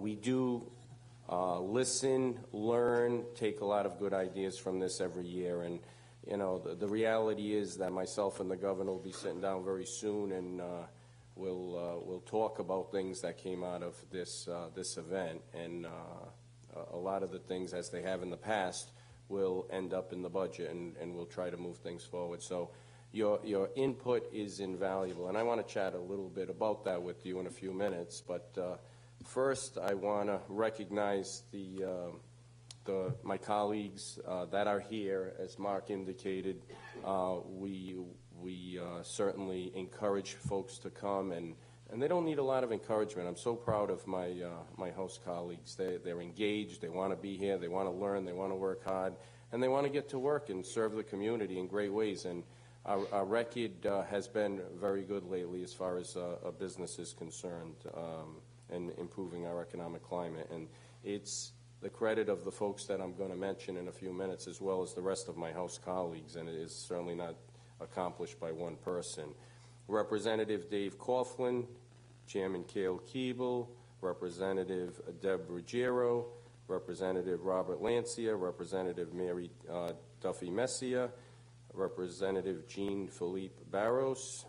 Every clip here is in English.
we do listen, learn, take a lot of good ideas from this every year. And, the reality is that myself and the governor will be sitting down very soon, and we'll talk about things that came out of this event. And a lot of the things, as they have in the past, will end up in the budget, and we'll try to move things forward. So your input is invaluable, and I want to chat a little bit about that with you in a few minutes. But first, I want to recognize my colleagues that are here. As Mark indicated, we certainly encourage folks to come, and they don't need a lot of encouragement. I'm so proud of my House colleagues. They're engaged. They want to be here. They want to learn. They want to work hard, and they want to get to work and serve the community in great ways. And our record has been very good lately as far as a business is concerned, and improving our economic climate. And it's the credit of the folks that I'm going to mention in a few minutes, as well as the rest of my House colleagues, and it is certainly not accomplished by one person. Representative Dave Coughlin, Chairman Cale Keeble, Representative Deb Ruggiero, Representative Robert Lancia, Representative Mary Duffy Messia, Representative Jean-Philippe Barros,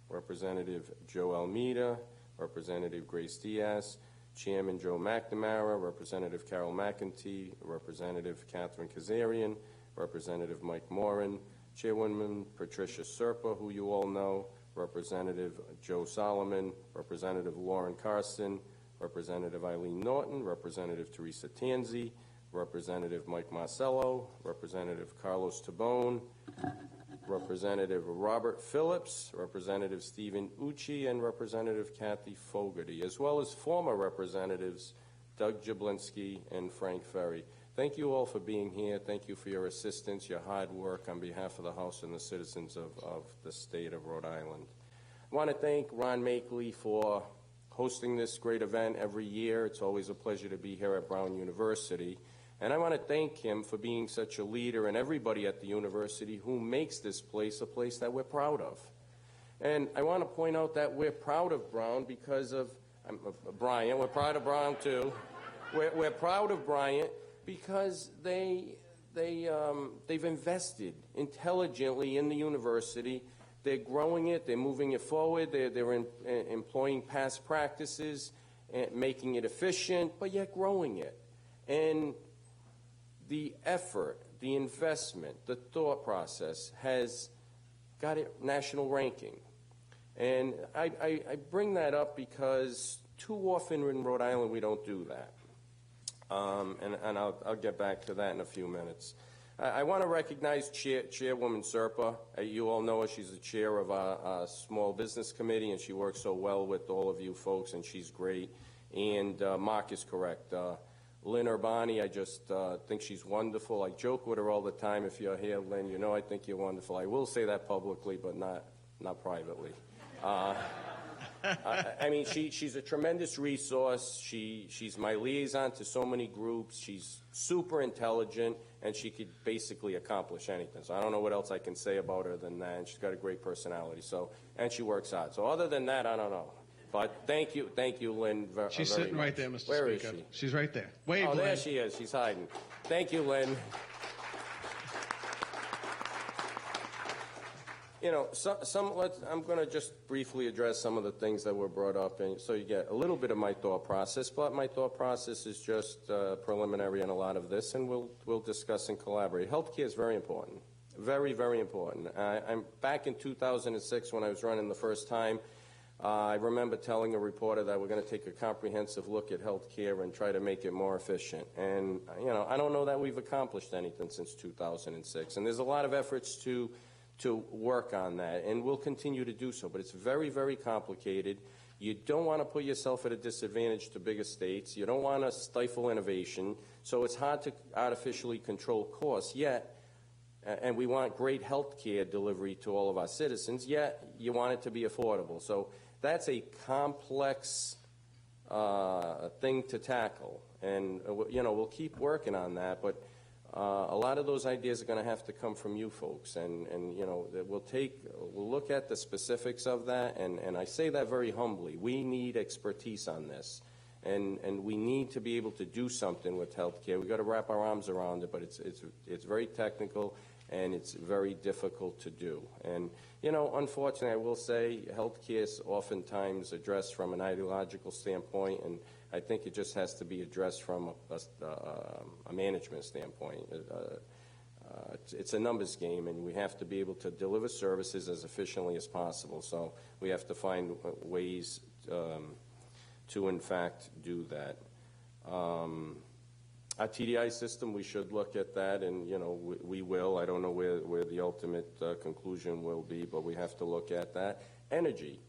Representative Joe Almeida, Representative Grace Diaz, Chairman Joe McNamara, Representative Carol McEntee, Representative Catherine Kazarian, Representative Mike Moran, Chairwoman Patricia Serpa, who you all know, Representative Joe Solomon, Representative Lauren Carson, Representative Eileen Norton, Representative Teresa Tanzi, Representative Mike Marcello, Representative Carlos Tabone, Representative Robert Phillips, Representative Stephen Ucci, and Representative Kathy Fogarty, as well as former Representatives Doug Jablinski and Frank Ferry. Thank you all for being here. Thank you for your assistance, your hard work on behalf of the House and the citizens of the state of Rhode Island. I want to thank Ron Makeley for hosting this great event every year. It's always a pleasure to be here at Brown University. And I want to thank him for being such a leader, and everybody at the university who makes this place a place that we're proud of. And I want to point out that we're proud of Brown because of Bryant. We're proud of Brown too. We're proud of Bryant because they've invested intelligently in the university. They're growing it. They're moving it forward. They're employing past practices, and making it efficient, but yet growing it. And the effort, the investment, the thought process has got it national ranking. And I bring that up because too often in Rhode Island we don't do that. And I'll get back to that in a few minutes. I want to recognize Chairwoman Serpa. You all know her. She's the chair of our Small Business Committee, and she works so well with all of you folks, and she's great. And Mark is correct. Lynn Urbani, I just think she's wonderful. I joke with her all the time. If you're here, Lynn, you know I think you're wonderful. I will say that publicly, but not privately. I mean, she's a tremendous resource. She's my liaison to so many groups. She's super intelligent, and she could basically accomplish anything. So I don't know what else I can say about her than that. And she's got a great personality. And she works hard. So other than that, I don't know. But thank you, Lynn. She's sitting right there, Mr. Where Speaker. is she? She's right there. Wave, Lynn. There Lynn. she is. She's hiding. Thank you, Lynn. I'm going to just briefly address some of the things that were brought up, and so you get a little bit of my thought process. But my thought process is just preliminary in a lot of this, and we'll discuss and collaborate. Healthcare is very important, very, very important. I'm back in 2006 when I was running the first time. I remember telling a reporter that we're going to take a comprehensive look at health care and try to make it more efficient. And, I don't know that we've accomplished anything since 2006. And there's a lot of efforts to work on that, and we'll continue to do so. But it's very, very complicated. You don't want to put yourself at a disadvantage to bigger states. You don't want to stifle innovation. So it's hard to artificially control costs, yet, and we want great health care delivery to all of our citizens, yet you want it to be affordable. So that's a complex thing to tackle, and we'll keep working on that. But a lot of those ideas are going to have to come from you folks, and we'll look at the specifics of that. And I say that very humbly. We need expertise on this, And we need to be able to do something with healthcare. We've got to wrap our arms around it, but it's very technical and it's very difficult to do. And, you know, unfortunately, I will say healthcare is oftentimes addressed from an ideological standpoint, and I think it just has to be addressed from a management standpoint. It's a numbers game, and we have to be able to deliver services as efficiently as possible. So we have to find ways to, in fact, do that. Our TDI system, we should look at that, and, you know, we will. I don't know where the ultimate conclusion will be, but we have to look at that. Energy.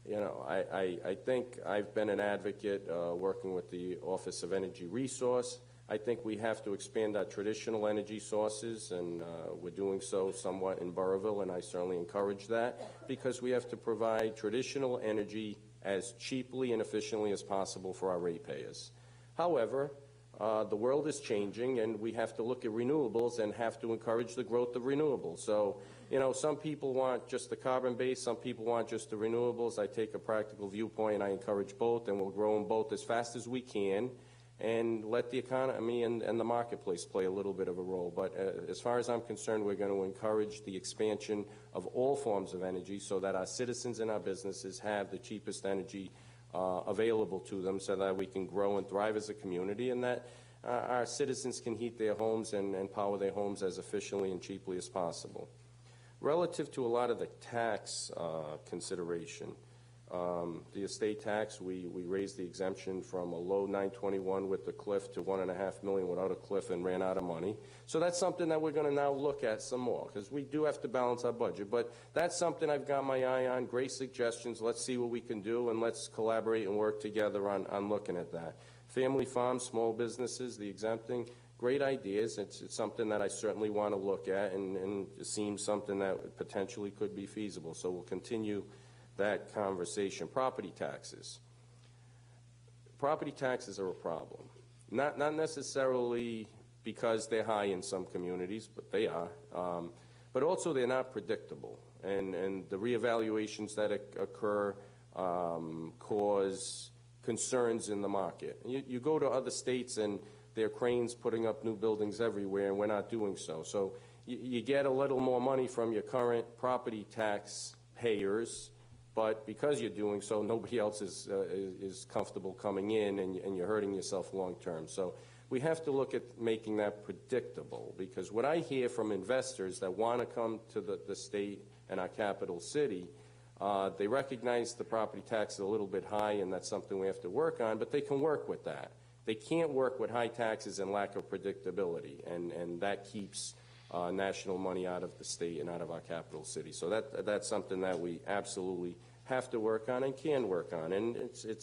You know, I think I've been an advocate working with the Office of Energy Resource. I think we have to expand our traditional energy sources, and we're doing so somewhat in Burrillville, and I certainly encourage that, because we have to provide traditional energy as cheaply and efficiently as possible for our ratepayers. However, the world is changing, and we have to look at renewables and have to encourage the growth of renewables. So, you know, some people want just the carbon-based, some people want just the renewables. I take a practical viewpoint, and I encourage both, and we'll grow them both as fast as we can and let the economy and the marketplace play a little bit of a role. But as far as I'm concerned, we're going to encourage the expansion of all forms of energy so that our citizens and our businesses have the cheapest energy available to them, so that we can grow and thrive as a community, and that our citizens can heat their homes and power their homes as efficiently and cheaply as possible. Relative to a lot of the tax consideration, the estate tax, we raised the exemption from a low 921 with the cliff to $1.5 million without a cliff, and ran out of money. So that's something that we're going to now look at some more, because we do have to balance our budget. But that's something I've got my eye on. Great suggestions. Let's see what we can do, and let's collaborate and work together on looking at that. Family farms, small businesses, the exempting, great ideas. It's something that I certainly want to look at, and it seems something that potentially could be feasible. So we'll continue that conversation. Property taxes. Property taxes are a problem. Not necessarily because they're high in some communities, but they are. But also they're not predictable. And the reevaluations that occur cause concerns in the market. You go to other states, and there are cranes putting up new buildings everywhere, and we're not doing so. So you get a little more money from your current property tax payers, but because you're doing so, nobody else is comfortable coming in, and you're hurting yourself long term. So we have to look at making that predictable, because what I hear from investors that want to come to the state and our capital city, they recognize the property tax is a little bit high, and that's something we have to work on, but they can work with that. They can't work with high taxes and lack of predictability, and that keeps national money out of the state and out of our capital city. So that's something that we absolutely have to work on and can work on. And the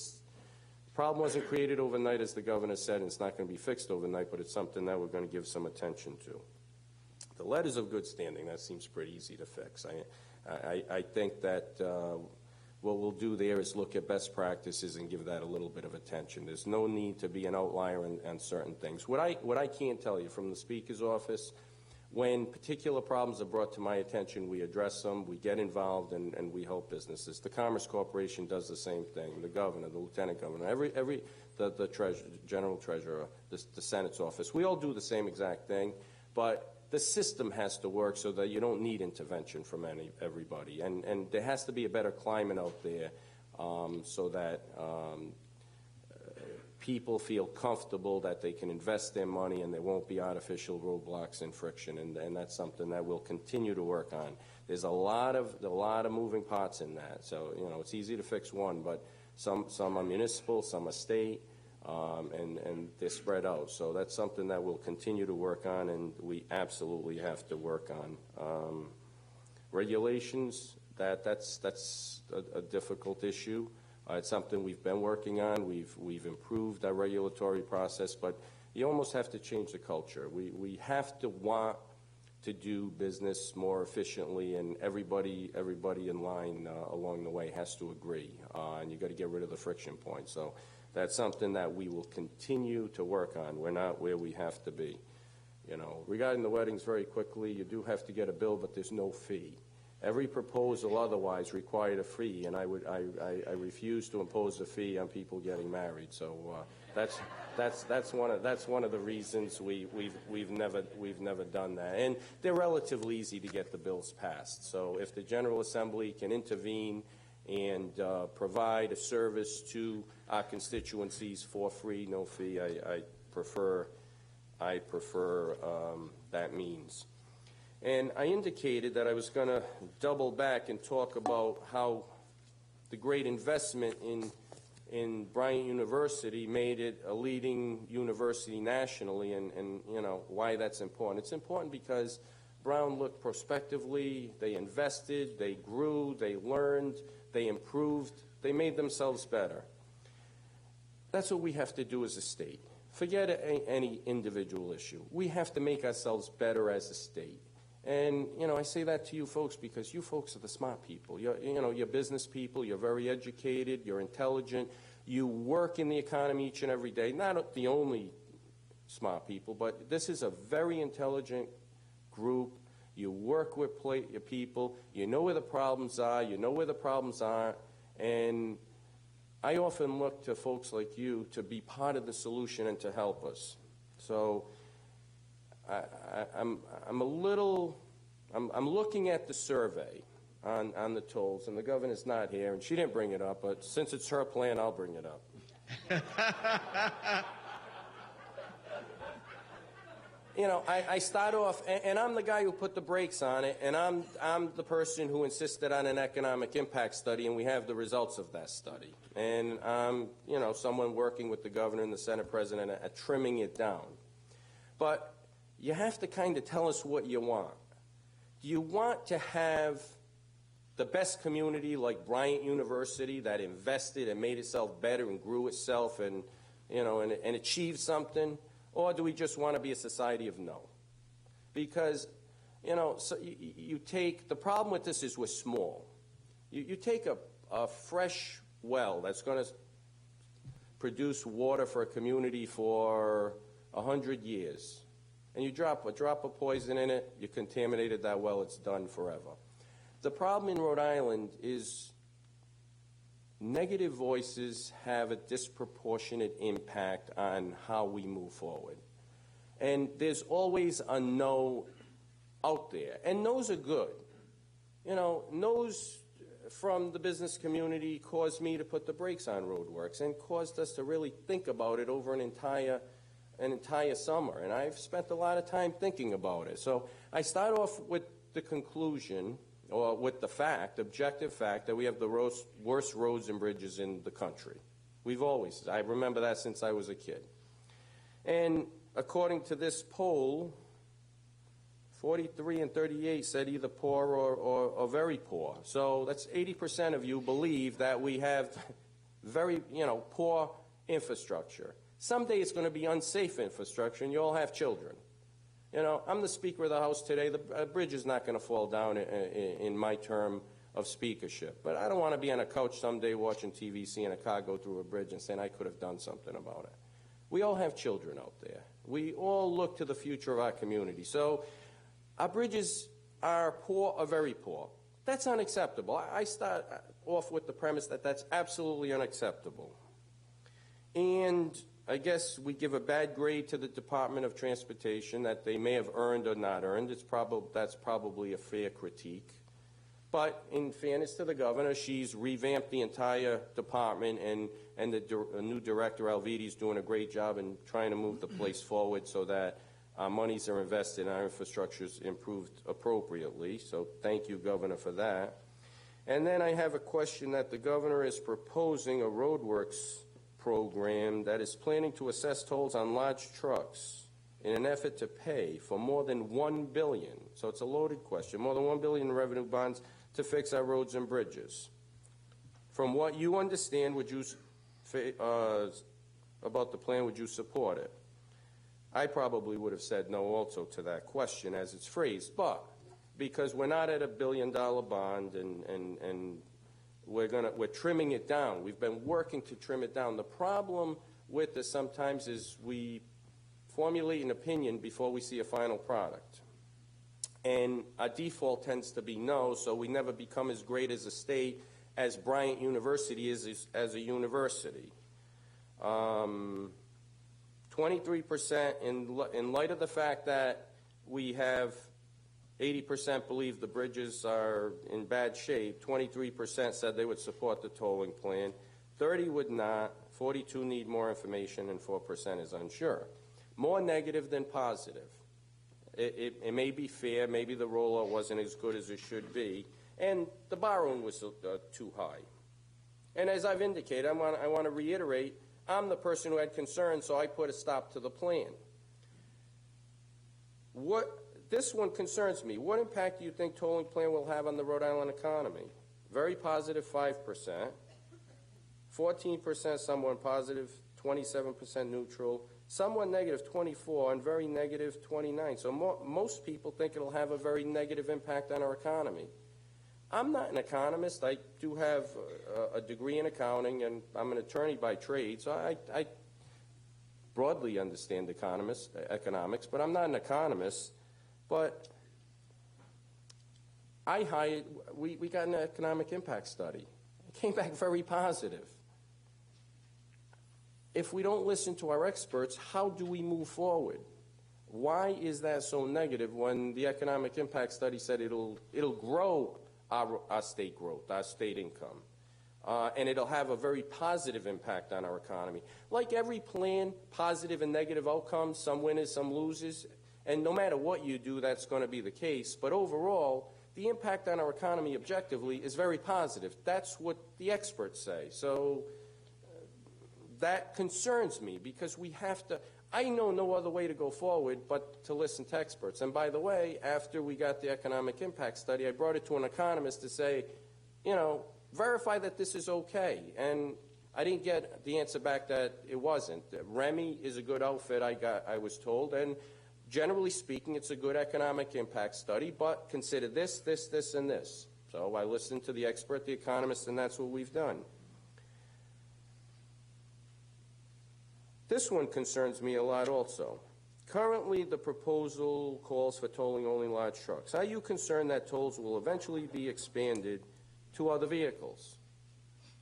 problem wasn't created overnight, as the governor said, and it's not going to be fixed overnight, but it's something that we're going to give some attention to. The letters of good standing, that seems pretty easy to fix. I think that what we'll do there is look at best practices and give that a little bit of attention. There's no need to be an outlier on certain things. What I can't tell you from the Speaker's office, when particular problems are brought to my attention, we address them, we get involved, and we help businesses. The Commerce Corporation does the same thing. The governor, the lieutenant governor, the treasurer, general treasurer, the Senate's office, we all do the same exact thing, but the system has to work so that you don't need intervention from everybody. And there has to be a better climate out there so that people feel comfortable that they can invest their money and there won't be artificial roadblocks and friction, and that's something that we'll continue to work on. There's a lot of moving parts in that, so it's easy to fix one, but some are municipal, some are state, and they're spread out. So that's something that we'll continue to work on, and we absolutely have to work on. Regulations, that's a difficult issue. It's something we've been working on. We've improved our regulatory process, but you almost have to change the culture. We have to want to do business more efficiently, and everybody in line along the way has to agree. And you got to get rid of the friction point. So that's something that we will continue to work on. We're not where we have to be. Regarding the weddings, very quickly, you do have to get a bill, but there's no fee. Every proposal otherwise required a fee, and I refuse to impose a fee on people getting married. So that's one of the reasons we've never done that. And they're relatively easy to get the bills passed. So if the General Assembly can intervene and provide a service to our constituencies for free, no fee, I prefer that means. And I indicated that I was going to double back and talk about how the great investment in Bryant University made it a leading university nationally, and you know why that's important. It's important because Brown looked prospectively, they invested, they grew, they learned, they improved, they made themselves better. That's what we have to do as a state. Forget any individual issue. We have to make ourselves better as a state. And, you know, I say that to you folks because you folks are the smart people. You're business people. You're very educated. You're intelligent. You work in the economy each and every day. Not the only smart people, but this is a very intelligent group. You work with your people. You know where the problems are. You know where the problems aren't. And I often look to folks like you to be part of the solution and to help us. So I'm looking at the survey on the tolls, and the governor's not here, and she didn't bring it up, but since it's her plan, I'll bring it up. You know, I start off, and I'm the guy who put the brakes on it, and I'm the person who insisted on an economic impact study, and we have the results of that study. And I'm, you know, someone working with the governor and the Senate president at trimming it down. But you have to kind of tell us what you want. Do you want to have the best community like Bryant University that invested and made itself better and grew itself and, you know, and achieved something? Or do we just want to be a society of no? Because, you know, so you take, the problem with this is we're small. You take a fresh well that's going to produce water for a community for 100 years, and you drop a drop of poison in it, you contaminated that well, it's done forever. The problem in Rhode Island is negative voices have a disproportionate impact on how we move forward. And there's always a no out there. And no's are good. You know, no's from the business community caused me to put the brakes on roadworks and caused us to really think about it over an entire summer. And I've spent a lot of time thinking about it. So I start off with the conclusion, or with the fact, objective fact, that we have the worst roads and bridges in the country. I remember that since I was a kid. And according to this poll, 43 and 38 said either poor or very poor. So that's 80% of you believe that we have very, you know, poor infrastructure. Someday it's going to be unsafe infrastructure, and you all have children. You know, I'm the Speaker of the House today. The bridge is not going to fall down in my term of speakership. But I don't want to be on a couch someday watching TV, seeing a car go through a bridge and saying I could have done something about it. We all have children out there. We all look to the future of our community. So our bridges are poor or very poor. That's unacceptable. I start off with the premise that that's absolutely unacceptable. And I guess we give a bad grade to the Department of Transportation that they may have earned or not earned. That's probably a fair critique. But in fairness to the governor, she's revamped the entire department, and the new director, Alviti, is doing a great job in trying to move the place forward so that our monies are invested and our infrastructure is improved appropriately. So thank you, Governor, for that. And then I have a question that the governor is proposing a roadworks program that is planning to assess tolls on large trucks in an effort to pay for more than $1 billion. So it's a loaded question. More than $1 billion in revenue bonds to fix our roads and bridges. From what you understand, would you about the plan, would you support it? I probably would have said no also to that question as it's phrased, but because we're not at $1 billion bond and we're trimming it down. We've been working to trim it down. The problem with this sometimes is we formulate an opinion before we see a final product. And our default tends to be no, so we never become as great as a state as Bryant University is as a university. 23% in light of the fact that we have 80% believe the bridges are in bad shape, 23% said they would support the tolling plan, 30 would not, 42 need more information, and 4% is unsure. More negative than positive. It may be fair, maybe the rollout wasn't as good as it should be, and the borrowing was too high. And as I've indicated, I want to reiterate, I'm the person who had concerns, so I put a stop to the plan. This one concerns me. What impact do you think tolling plan will have on the Rhode Island economy? Very positive, 5%. 14% somewhat positive, 27% neutral, somewhat negative, 24%, and very negative, 29%. So most people think it'll have a very negative impact on our economy. I'm not an economist. I do have a degree in accounting, and I'm an attorney by trade, so I broadly understand economics, but I'm not an economist. But we got an economic impact study. It came back very positive. If we don't listen to our experts, how do we move forward? Why is that so negative when the economic impact study said it'll grow our state growth, our state income, and it'll have a very positive impact on our economy? Like every plan, positive and negative outcomes, some winners, some losers, and no matter what you do, that's going to be the case. But overall, the impact on our economy objectively is very positive. That's what the experts say. So that concerns me because we have to, I know no other way to go forward but to listen to experts. And by the way, after we got the economic impact study, I brought it to an economist to say, verify that this is okay. And I didn't get the answer back that it wasn't. Remy is a good outfit, I was told, and generally speaking, it's a good economic impact study, but consider this, this, this, and this. So I listened to the expert, the economist, and that's what we've done. This one concerns me a lot also. Currently, the proposal calls for tolling only large trucks. Are you concerned that tolls will eventually be expanded to other vehicles?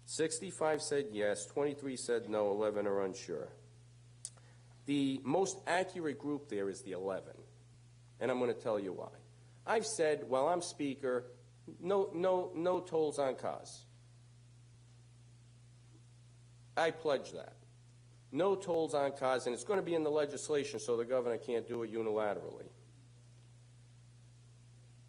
65 said yes, 23 said no, 11 are unsure. The most accurate group there is the 11, and I'm going to tell you why. I've said, while I'm speaker, no tolls on cars. I pledge that. No tolls on cars, and it's going to be in the legislation so the governor can't do it unilaterally.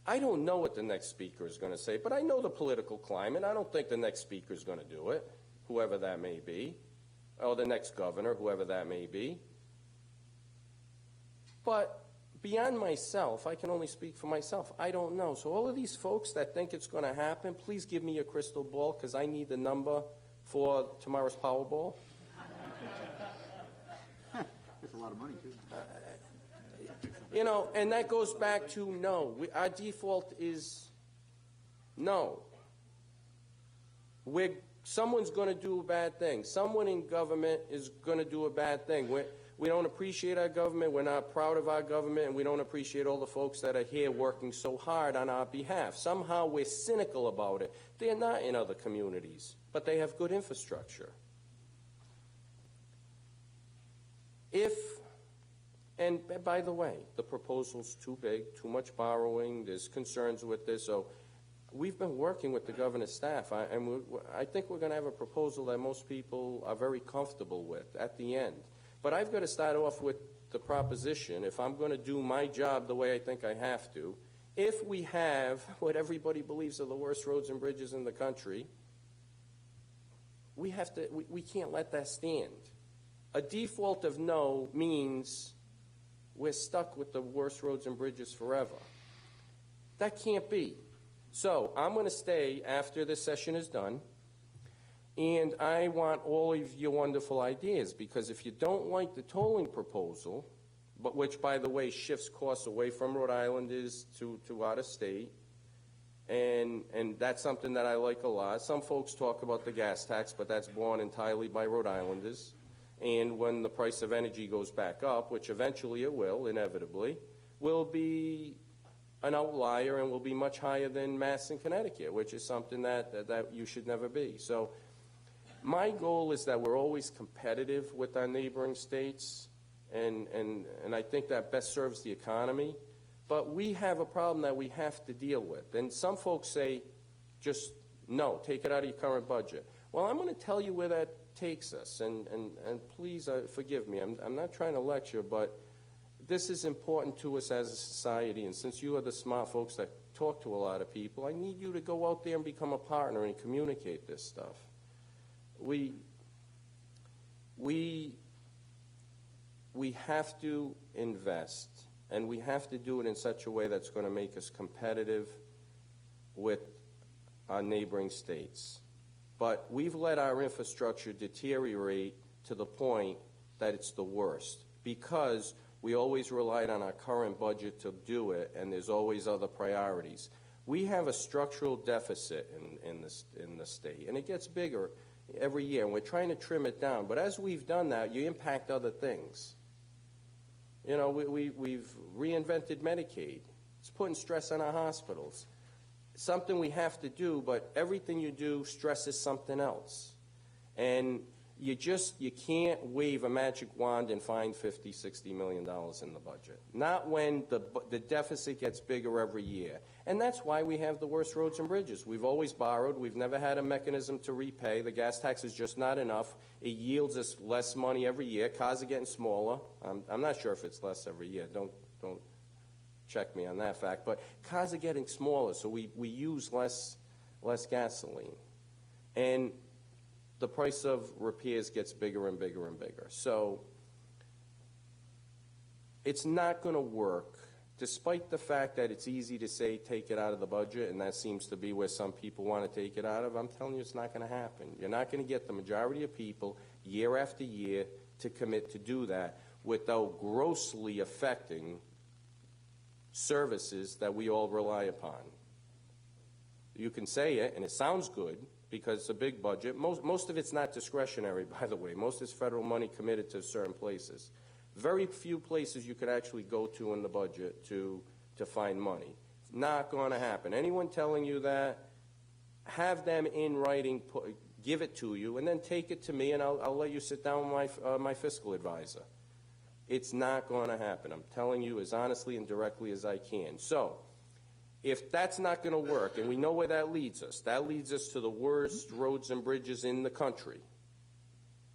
I don't know what the next speaker is going to say, but I know the political climate. I don't think the next speaker is going to do it, whoever that may be, or the next governor, whoever that may be. But beyond myself, I can only speak for myself. I don't know. So all of these folks that think it's going to happen, please give me a crystal ball because I need the number for tomorrow's Powerball. That's a lot of money, too. And that goes back to no. Our default is no. Someone's going to do a bad thing. Someone in government is going to do a bad thing. We don't appreciate our government. We're not proud of our government, and we don't appreciate all the folks that are here working so hard on our behalf. Somehow we're cynical about it. They're not in other communities, but they have good infrastructure. And by the way, the proposal's too big, too much borrowing, there's concerns with this, so we've been working with the governor's staff, and I think we're going to have a proposal that most people are very comfortable with at the end. But I've got to start off with the proposition, if I'm going to do my job the way I think I have to, if we have what everybody believes are the worst roads and bridges in the country, we can't let that stand. A default of no means we're stuck with the worst roads and bridges forever. That can't be. So I'm going to stay after this session is done, and I want all of your wonderful ideas, because if you don't like the tolling proposal, but which, by the way, shifts costs away from Rhode Islanders to out of state, and that's something that I like a lot. Some folks talk about the gas tax, but that's borne entirely by Rhode Islanders. And when the price of energy goes back up, which eventually it will, inevitably, we'll be an outlier and will be much higher than Mass and Connecticut, which is something that you should never be. So my goal is that we're always competitive with our neighboring states, and I think that best serves the economy. But we have a problem that we have to deal with. And some folks say, just no, take it out of your current budget. Well, I'm going to tell you where that takes us, and please forgive me. I'm not trying to lecture, but this is important to us as a society, and since you are the smart folks that talk to a lot of people, I need you to go out there and become a partner and communicate this stuff. We have to invest, and we have to do it in such a way that's going to make us competitive with our neighboring states. But we've let our infrastructure deteriorate to the point that it's the worst, because we always relied on our current budget to do it, and there's always other priorities. We have a structural deficit in the state, and it gets bigger every year, and we're trying to trim it down. But as we've done that, you impact other things. You know, we've reinvented Medicaid. It's putting stress on our hospitals. Something we have to do, but everything you do stresses something else. And you can't wave a magic wand and find $50, $60 million in the budget. Not when the deficit gets bigger every year. And that's why we have the worst roads and bridges. We've always borrowed. We've never had a mechanism to repay. The gas tax is just not enough. It yields us less money every year. Cars are getting smaller. I'm not sure if it's less every year. Don't check me on that fact. But cars are getting smaller, so we use less gasoline. And the price of repairs gets bigger and bigger and bigger. So it's not going to work, despite the fact that it's easy to say take it out of the budget, and that seems to be where some people want to take it out of. I'm telling you, it's not going to happen. You're not going to get the majority of people year after year to commit to do that without grossly affecting services that we all rely upon. You can say it, and it sounds good, because it's a big budget. Most of it's not discretionary, by the way. Most is federal money committed to certain places. Very few places you could actually go to in the budget to find money. It's not going to happen. Anyone telling you that, have them in writing, give it to you, and then take it to me, and I'll let you sit down with my fiscal advisor. It's not going to happen. I'm telling you as honestly and directly as I can. So, if that's not going to work, and we know where that leads us to the worst roads and bridges in the country.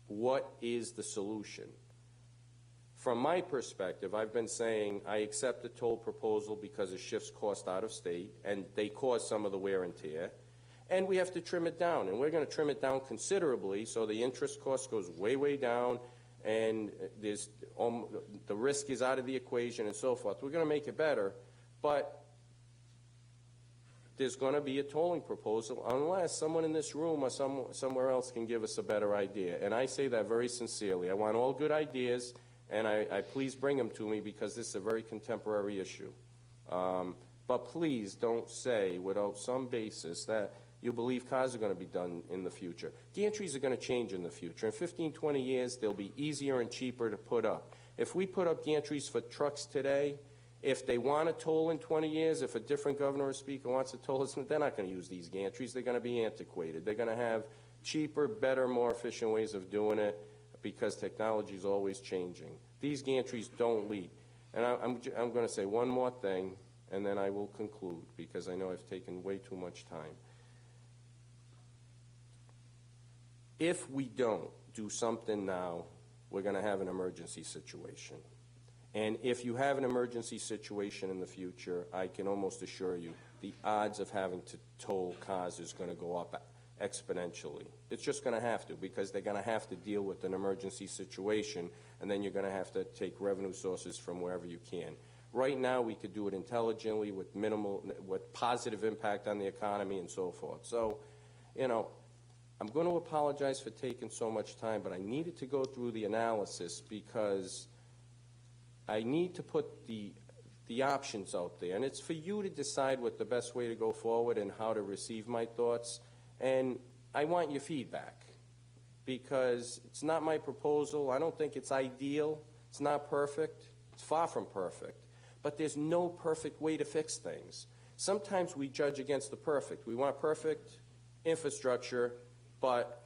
What is the solution? From my perspective, I've been saying I accept the toll proposal because it shifts cost out of state, and they cause some of the wear and tear. And we have to trim it down, and we're going to trim it down considerably, so the interest cost goes way, way down, and the risk is out of the equation and so forth. We're going to make it better, but there's going to be a tolling proposal unless someone in this room or somewhere else can give us a better idea. And I say that very sincerely. I want all good ideas, and I please bring them to me, because this is a very contemporary issue. But please don't say without some basis that you believe cars are going to be done in the future. Gantries are going to change in the future. In 15, 20 years, they'll be easier and cheaper to put up. If we put up gantries for trucks today, if they want to toll in 20 years, if a different governor or speaker wants to toll us, they're not going to use these gantries. They're going to be antiquated. They're going to have cheaper, better, more efficient ways of doing it, because technology is always changing. These gantries don't lead. And I'm going to say one more thing, and then I will conclude, because I know I've taken way too much time. If we don't do something now, we're going to have an emergency situation. And if you have an emergency situation in the future, I can almost assure you the odds of having to toll cars is going to go up exponentially. It's just going to have to, because they're going to have to deal with an emergency situation, and then you're going to have to take revenue sources from wherever you can. Right now, we could do it intelligently with positive impact on the economy and so forth. So, I'm going to apologize for taking so much time, but I needed to go through the analysis, because I need to put the options out there, and it's for you to decide what the best way to go forward and how to receive my thoughts. And I want your feedback, because it's not my proposal. I don't think it's ideal. It's not perfect. It's far from perfect. but there's no perfect way to fix things. Sometimes we judge against the perfect. We want perfect infrastructure, but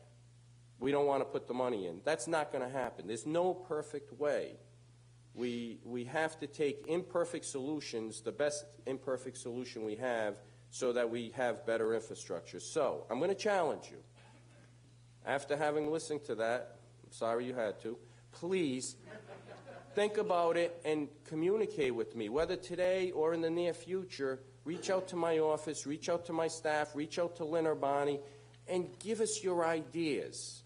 we don't want to put the money in. That's not going to happen. There's no perfect way. We have to take imperfect solutions, the best imperfect solution we have, so that we have better infrastructure. So I'm going to challenge you. After having listened to that, I'm sorry you had to, please think about it and communicate with me, whether today or in the near future. Reach out to my office, reach out to my staff, reach out to Lynn or Bonnie, and give us your ideas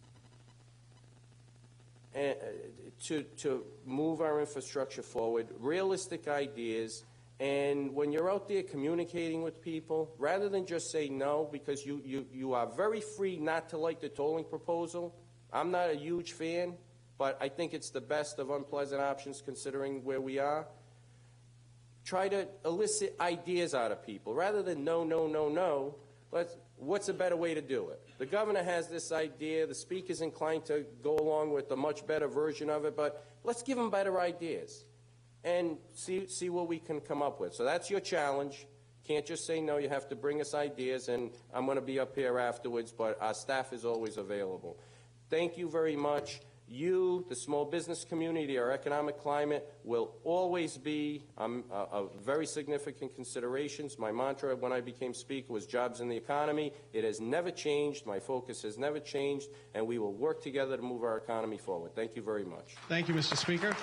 to move our infrastructure forward, realistic ideas. And when you're out there communicating with people, rather than just say no, because you are very free not to like the tolling proposal. I'm not a huge fan, but I think it's the best of unpleasant options considering where we are. Try to elicit ideas out of people. Rather than no, no, no, no, what's a better way to do it? The governor has this idea. The speaker's inclined to go along with a much better version of it, but let's give them better ideas and see what we can come up with. So that's your challenge. Can't just say no. You have to bring us ideas, and I'm going to be up here afterwards, but our staff is always available. Thank you very much. You, the small business community, our economic climate will always be a very significant considerations. My mantra when I became Speaker was jobs in the economy. It has never changed. My focus has never changed, and we will work together to move our economy forward. Thank you very much. Thank you, Mr. Speaker.